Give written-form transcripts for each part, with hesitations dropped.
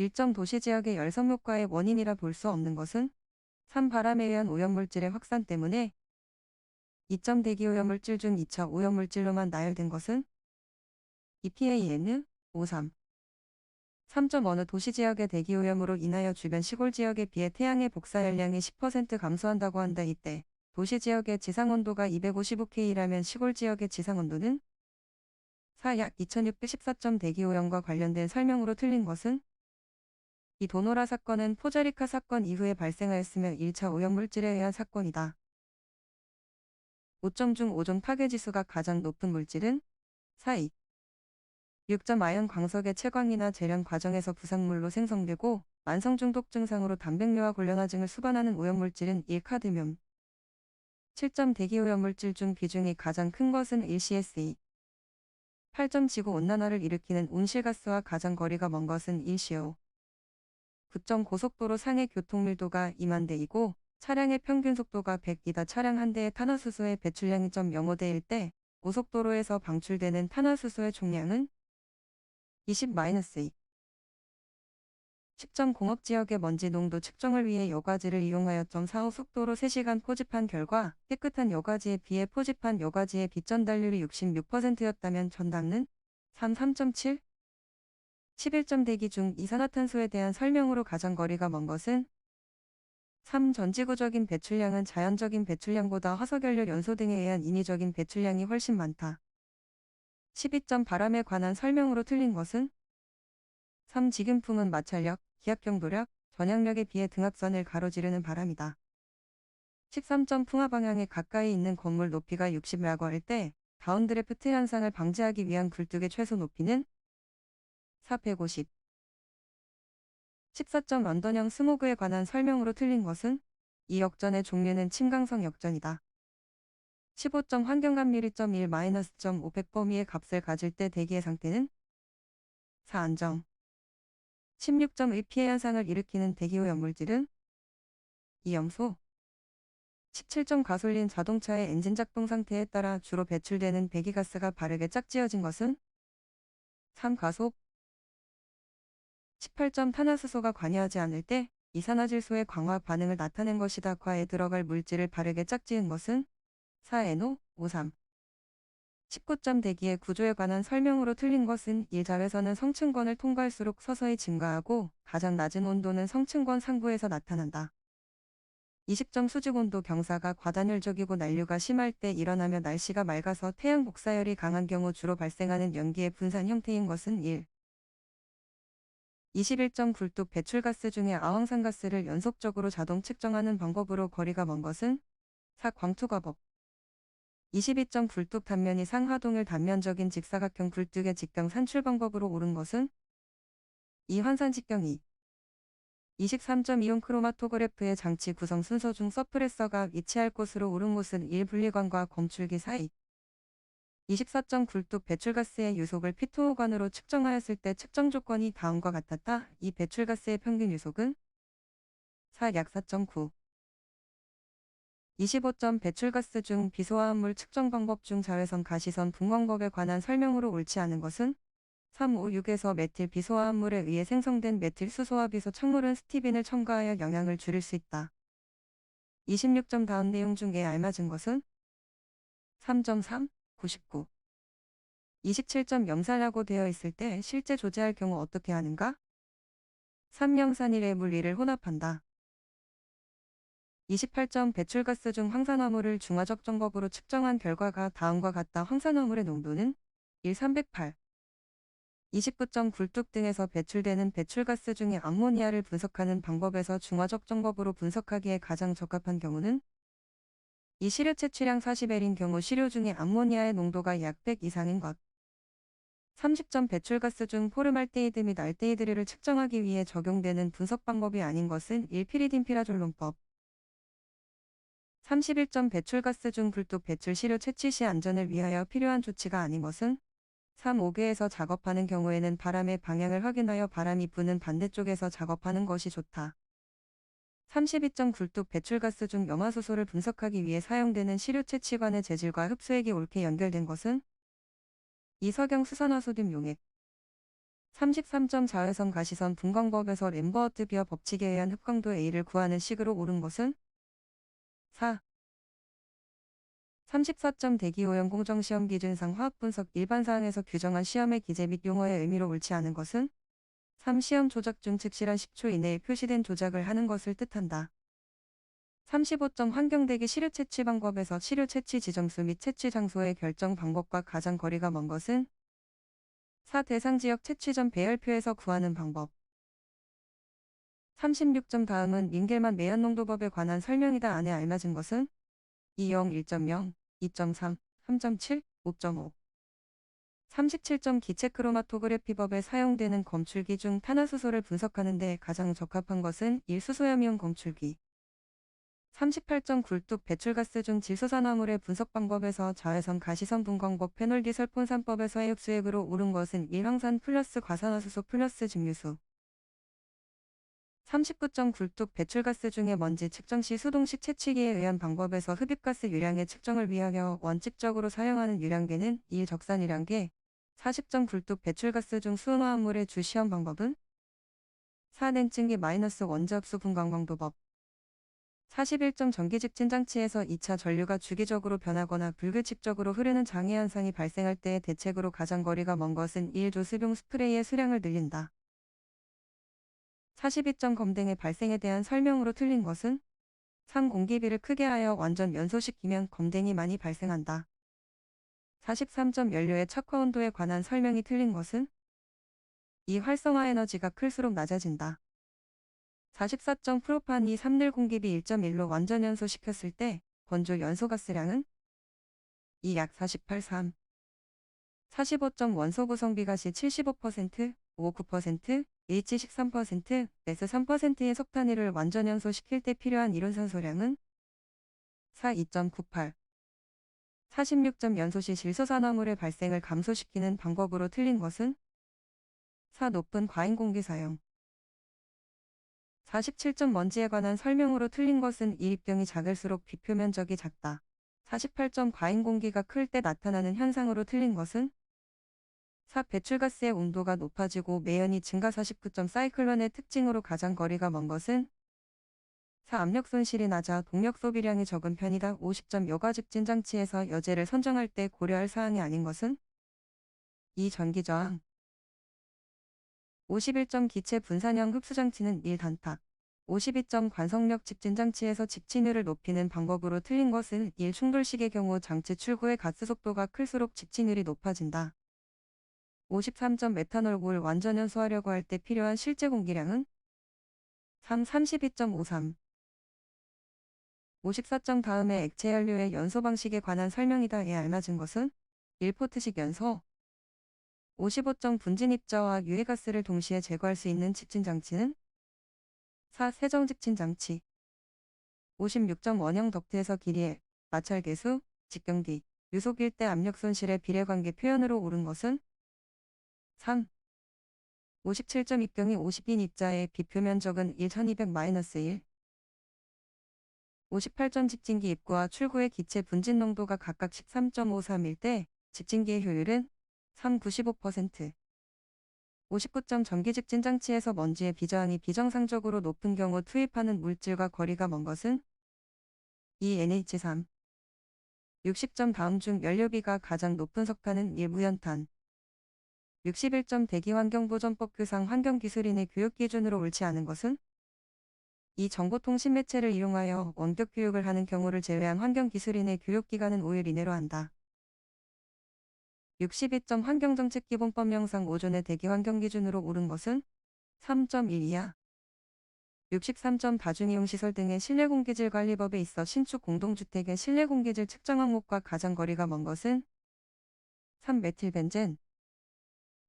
일정 도시 지역의 열섬 효과의 원인이라 볼 수 없는 것은 3. 바람에 의한 오염물질의 확산 때문에 2점 대기 오염물질 중 2차 오염물질로만 나열된 것은 EPAN 53. 3점 어느 도시 지역의 대기 오염으로 인하여 주변 시골 지역에 비해 태양의 복사 열량이 10% 감소한다고 한다. 이때 도시 지역의 지상온도가 255K라면 시골 지역의 지상온도는 4. 약 2614점 대기 오염과 관련된 설명으로 틀린 것은 이 도노라 사건은 포자리카 사건 이후에 발생하였으며 1차 오염물질에 의한 사건이다. 5점 중 5종 파괴지수가 가장 높은 물질은 4. 6점 아연 광석의 채광이나 제련 과정에서 부산물로 생성되고 만성 중독 증상으로 단백뇨와 골련화증을 수반하는 오염물질은 1. 카드뮴. 7점 대기 오염물질 중 비중이 가장 큰 것은 1. CSE. 8점 지구 온난화를 일으키는 온실가스와 가장 거리가 먼 것은 1. CO. 9점 고속도로 상해 교통밀도가 2만 대이고 차량의 평균 속도가 100이다. 차량 한 대의 탄화수소의 배출량이 0.05대일 때 고속도로에서 방출되는 탄화수소의 총량은 20-2. 10점 공업지역의 먼지 농도 측정을 위해 여과지를 이용하여 0.45 속도로 3시간 포집한 결과 깨끗한 여과지에 비해 포집한 여과지의 빛전달률이 66%였다면 전당은 3.7. 11점 대기 중 이산화탄소에 대한 설명으로 가장 거리가 먼 것은 3. 전지구적인 배출량은 자연적인 배출량보다 화석연료 연소 등에 의한 인위적인 배출량이 훨씬 많다. 12점 바람에 관한 설명으로 틀린 것은 3. 지균풍은 마찰력, 기압경도력, 전향력에 비해 등압선을 가로지르는 바람이다. 13점 풍화 방향에 가까이 있는 건물 높이가 60m일 때 다운드래프트 현상을 방지하기 위한 굴뚝의 최소 높이는 450. 14점 런던형 스모그에 관한 설명으로 틀린 것은 이 역전의 종류는 침강성 역전이다. 15점 환경감률이 1 500 범위의 값을 가질 때 대기의 상태는 4. 안정. 16점 의 피해 현상을 일으키는 대기오염물질은 2. 염소. 17점 가솔린 자동차의 엔진 작동 상태에 따라 주로 배출되는 배기가스가 바르게 짝지어진 것은 3. 가속. 18점 탄화수소가 관여하지 않을 때 이산화질소의 광화 반응을 나타낸 것이다. 과에 들어갈 물질을 바르게 짝지은 것은 4. NO53. 19점 대기의 구조에 관한 설명으로 틀린 것은 1. 자외선은 성층권을 통과할수록 서서히 증가하고 가장 낮은 온도는 성층권 상부에서 나타난다. 20점 수직온도 경사가 과단율적이고 난류가 심할 때 일어나며 날씨가 맑아서 태양 복사열이 강한 경우 주로 발생하는 연기의 분산 형태인 것은 1. 21점 굴뚝 배출가스 중에 아황산가스를 연속적으로 자동 측정하는 방법으로 거리가 먼 것은 4. 광투과법. 22점 굴뚝 단면이 상하동일 단면적인 직사각형 굴뚝의 직경 산출 방법으로 옳은 것은 2. 환산 직경 2. 23점 이온 크로마토그래프의 장치 구성 순서 중 서프레서가 위치할 곳으로 옳은 곳은 1. 분리관과 검출기 사이. 24점 굴뚝 배출가스의 유속을 피토호관으로 측정하였을 때 측정 조건이 다음과 같았다. 이 배출가스의 평균 유속은 4. 약 4.9. 25점 배출가스 중 비소화합물 측정 방법 중 자외선 가시선 분광법에 관한 설명으로 옳지 않은 것은 3. 5. 6에서 메틸 비소화합물에 의해 생성된 메틸 수소와 비소 착물은 스티빈을 첨가하여 영향을 줄일 수 있다. 26점 다음 내용 중에 알맞은 것은 3.3. 99. 27점 염산하고 되어 있을 때 실제 조제할 경우 어떻게 하는가? 3. 염산일에 물 2를 혼합한다. 28점 배출가스 중 황산화물을 중화적 정법으로 측정한 결과가 다음과 같다. 황산화물의 농도는 1. 308. 29점 굴뚝 등에서 배출되는 배출가스 중에 암모니아를 분석하는 방법에서 중화적 정법으로 분석하기에 가장 적합한 경우는 이 시료 채취량 40L인 경우 시료 중에 암모니아의 농도가 약 100 이상인 것. 30점 배출가스 중 포름알데히드 및 알데히드를 측정하기 위해 적용되는 분석 방법이 아닌 것은 1. 피리딘피라졸론법. 31점 배출가스 중 굴뚝 배출 시료 채취 시 안전을 위하여 필요한 조치가 아닌 것은 3. 5개에서 작업하는 경우에는 바람의 방향을 확인하여 바람이 부는 반대쪽에서 작업하는 것이 좋다. 32점 굴뚝 배출가스 중 염화수소를 분석하기 위해 사용되는 시료 채취관의 재질과 흡수액이 옳게 연결된 것은 2. 석영 수산화소듐 용액. 33점 자외선 가시선 분광법에서 램버트 비어 법칙에 의한 흡광도 A를 구하는 식으로 옳은 것은 4. 34점 대기오염 공정시험 기준상 화학분석 일반사항에서 규정한 시험의 기재 및 용어의 의미로 옳지 않은 것은 3. 시험 조작 중 즉실한 10초 이내에 표시된 조작을 하는 것을 뜻한다. 35점 환경대기 시료 채취 방법에서 시료 채취 지점수 및 채취 장소의 결정 방법과 가장 거리가 먼 것은 4. 대상 지역 채취 전 배열표에서 구하는 방법. 36점 다음은 링겔만 매연농도법에 관한 설명이다. 안에 알맞은 것은 2.0, 1.0, 2.3, 3.7, 5.5. 37점 기체 크로마토그래피법에 사용되는 검출기 중 탄화수소를 분석하는 데 가장 적합한 것은 1. 수소염이온 검출기. 38점 굴뚝 배출가스 중 질소산화물의 분석 방법에서 자외선 가시선 분광법 페놀디설폰산법에서의 흡수액으로 옳은 것은 1. 황산 플러스 과산화수소 플러스 증류수. 39점 굴뚝 배출가스 중에 먼지 측정 시 수동식 채취기에 의한 방법에서 흡입가스 유량의 측정을 위하여 원칙적으로 사용하는 유량계는 1. 적산 유량계. 40점 굴뚝 배출가스 중 수은화합물의 주 시험 방법은 4. 냉증기 마이너스 원자흡수 분광광도법. 41점 전기직진 장치에서 2차 전류가 주기적으로 변하거나 불규칙적으로 흐르는 장애 현상이 발생할 때의 대책으로 가장 거리가 먼 것은 1. 조수병 스프레이의 수량을 늘린다. 42점 검댕의 발생에 대한 설명으로 틀린 것은 3. 공기비를 크게 하여 완전 연소시키면 검댕이 많이 발생한다. 43점 연료의 착화 온도에 관한 설명이 틀린 것은 2. 활성화 에너지가 클수록 낮아진다. 44점 프로판이 3늘 공기비 1.1로 완전 연소시켰을 때 건조 연소가스량은 2. 약 48.3. 45점 원소 구성비가 시 75%, 59%, H 13%, S 3%의 석탄이를 완전 연소시킬 때 필요한 이론산소량은 4. 2.98. 46점 연소 시 질소산화물의 발생을 감소시키는 방법으로 틀린 것은 4. 높은 과잉공기 사용. 47점 먼지에 관한 설명으로 틀린 것은 이 입경이 작을수록 비표면적이 작다. 48점 과잉공기가 클 때 나타나는 현상으로 틀린 것은 4. 배출가스의 온도가 높아지고 매연이 증가. 49점 사이클론의 특징으로 가장 거리가 먼 것은 4. 압력 손실이 낮아 동력 소비량이 적은 편이다. 50점 여과직진 장치에서 여제를 선정할 때 고려할 사항이 아닌 것은 2. 전기저항. 51점 기체 분산형 흡수장치는 1. 단탁. 52점 관성력 직진장치에서 직진율을 높이는 방법으로 틀린 것은 1. 충돌식의 경우 장치 출구의 가스 속도가 클수록 직진율이 높아진다. 53점 메탄올을 완전 연소하려고 할 때 필요한 실제 공기량은 3. 32.53. 54점 다음에 액체 연료의 연소 방식에 관한 설명이다. 에 알맞은 것은 1. 포트식 연소. 55점 분진 입자와 유해가스를 동시에 제거할 수 있는 직진장치는 4. 세정직진장치. 56점 원형 덕트에서 길이의 마찰계수, 직경비, 유속일 때 압력 손실의 비례관계 표현으로 옳은 것은 3. 57점 입경이 50인 입자의 비표면적은 1200-1. 58점 직진기 입구와 출구의 기체 분진 농도가 각각 13.53일 때 직진기의 효율은 3. 95%. 59점 전기 직진 장치에서 먼지의 비저항이 비정상적으로 높은 경우 투입하는 물질과 거리가 먼 것은 2. NH3. 60점 다음 중 연료비가 가장 높은 석탄은 1. 무연탄. 61점 대기환경보전법 규상 환경기술인의 교육 기준으로 옳지 않은 것은 2. 정보통신 매체를 이용하여 원격 교육을 하는 경우를 제외한 환경기술인의 교육기간은 5일 이내로 한다. 62점 환경정책기본법 명상 5존의 대기환경기준으로 옳은 것은 3.1 이하. 63점 다중이용시설 등의 실내공기질 관리법에 있어 신축 공동주택의 실내공기질 측정 항목과 가장 거리가 먼 것은 3. 메틸벤젠.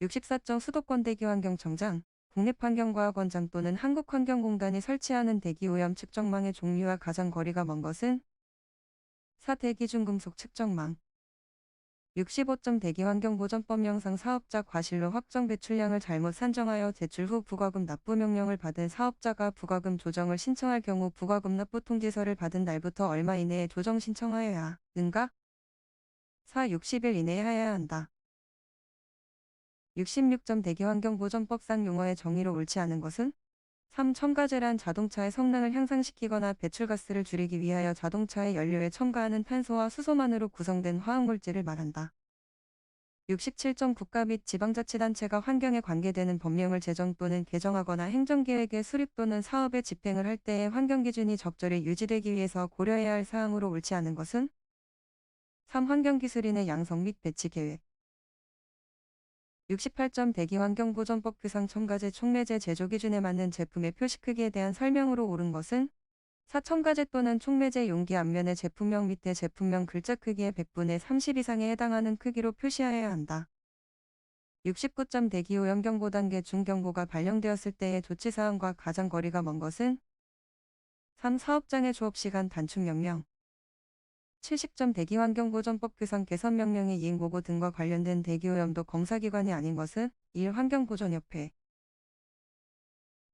64점 수도권 대기환경청장, 국립환경과학원장 또는 한국환경공단이 설치하는 대기오염 측정망의 종류와 가장 거리가 먼 것은 4. 대기중금속 측정망. 65점 대기환경보전법 명상 사업자 과실로 확정 배출량을 잘못 산정하여 제출 후 부과금 납부 명령을 받은 사업자가 부과금 조정을 신청할 경우 부과금 납부 통지서를 받은 날부터 얼마 이내에 조정 신청하여야 하는가? 4. 60일 이내에 하여야 한다. 66점 대기환경보전법상 용어의 정의로 옳지 않은 것은 3. 첨가제란 자동차의 성능을 향상시키거나 배출가스를 줄이기 위하여 자동차의 연료에 첨가하는 탄소와 수소만으로 구성된 화학물질을 말한다. 67점 국가 및 지방자치단체가 환경에 관계되는 법령을 제정 또는 개정하거나 행정계획의 수립 또는 사업의 집행을 할 때의 환경기준이 적절히 유지되기 위해서 고려해야 할 사항으로 옳지 않은 것은 3. 환경기술인의 양성 및 배치 계획. 68점 대기환경보전법 규상 첨가제 촉매제 제조 기준에 맞는 제품의 표시 크기에 대한 설명으로 옳은 것은 4. 첨가제 또는 촉매제 용기 앞면의 제품명 밑에 제품명 글자 크기의 100분의 30 이상에 해당하는 크기로 표시하여야 한다. 69점 대기오염 경보 단계 중 경보가 발령되었을 때의 조치사항과 가장 거리가 먼 것은 3. 사업장의 조업시간 단축 명령. 70점 대기환경보전법 규상 개선명령의 이행보고 등과 관련된 대기오염도 검사기관이 아닌 것은 1. 환경보전협회.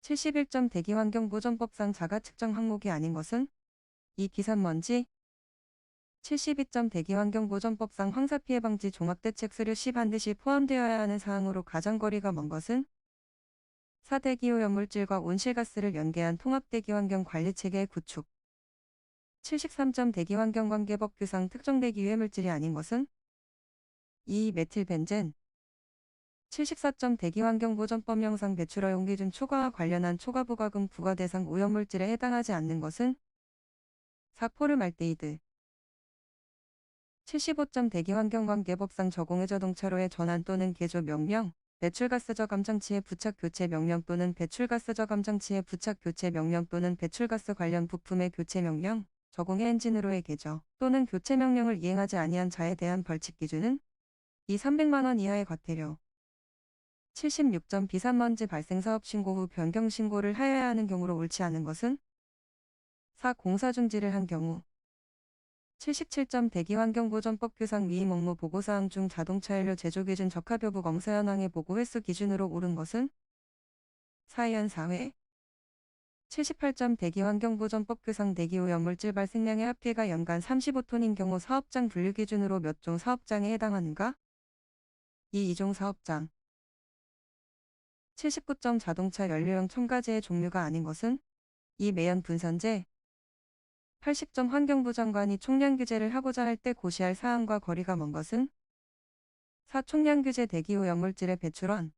71점 대기환경보전법상 자가측정 항목이 아닌 것은 2. 기산먼지. 72점 대기환경보전법상 황사피해방지 종합대책수료 시 반드시 포함되어야 하는 사항으로 가장 거리가 먼 것은 4. 대기오염물질과 온실가스를 연계한 통합대기환경관리체계의 구축. 73점 대기환경관계법 규상 특정 대기유해물질이 아닌 것은 2. 메틸벤젠. 74점 대기환경보전법령상 배출허용 기준 초과와 관련한 초과부과금 부과 대상 오염물질에 해당하지 않는 것은 4. 포름알데히드. 75점 대기환경관계법상 저공해 자동차로의 전환 또는 개조 명령, 배출가스 저감장치의 부착 교체 명령 또는 배출가스 저감장치의 부착 교체 명령 또는 배출가스 관련 부품의 교체 명령, 저공해 엔진으로의 개조 또는 교체 명령을 이행하지 아니한 자에 대한 벌칙 기준은 2. 300만 원 이하의 과태료. 76점 비산먼지 발생 사업 신고 후 변경 신고를 하여야 하는 경우로 옳지 않은 것은 4. 공사 중지를 한 경우. 77점 대기환경보전법 규상 위임 업무 보고사항 중 자동차 연료 제조 기준 적합 여부 검사 현황의 보고 횟수 기준으로 옳은 것은 4연 4회. 78점 대기환경보전법 규상 대기오염물질 발생량의 합계가 연간 35톤인 경우 사업장 분류 기준으로 몇 종 사업장에 해당하는가? 2. 2종 사업장. 79점 자동차 연료용 첨가제의 종류가 아닌 것은 2. 매연 분산제. 80점 환경부 장관이 총량 규제를 하고자 할 때 고시할 사항과 거리가 먼 것은 4. 총량 규제 대기오염물질의 배출원.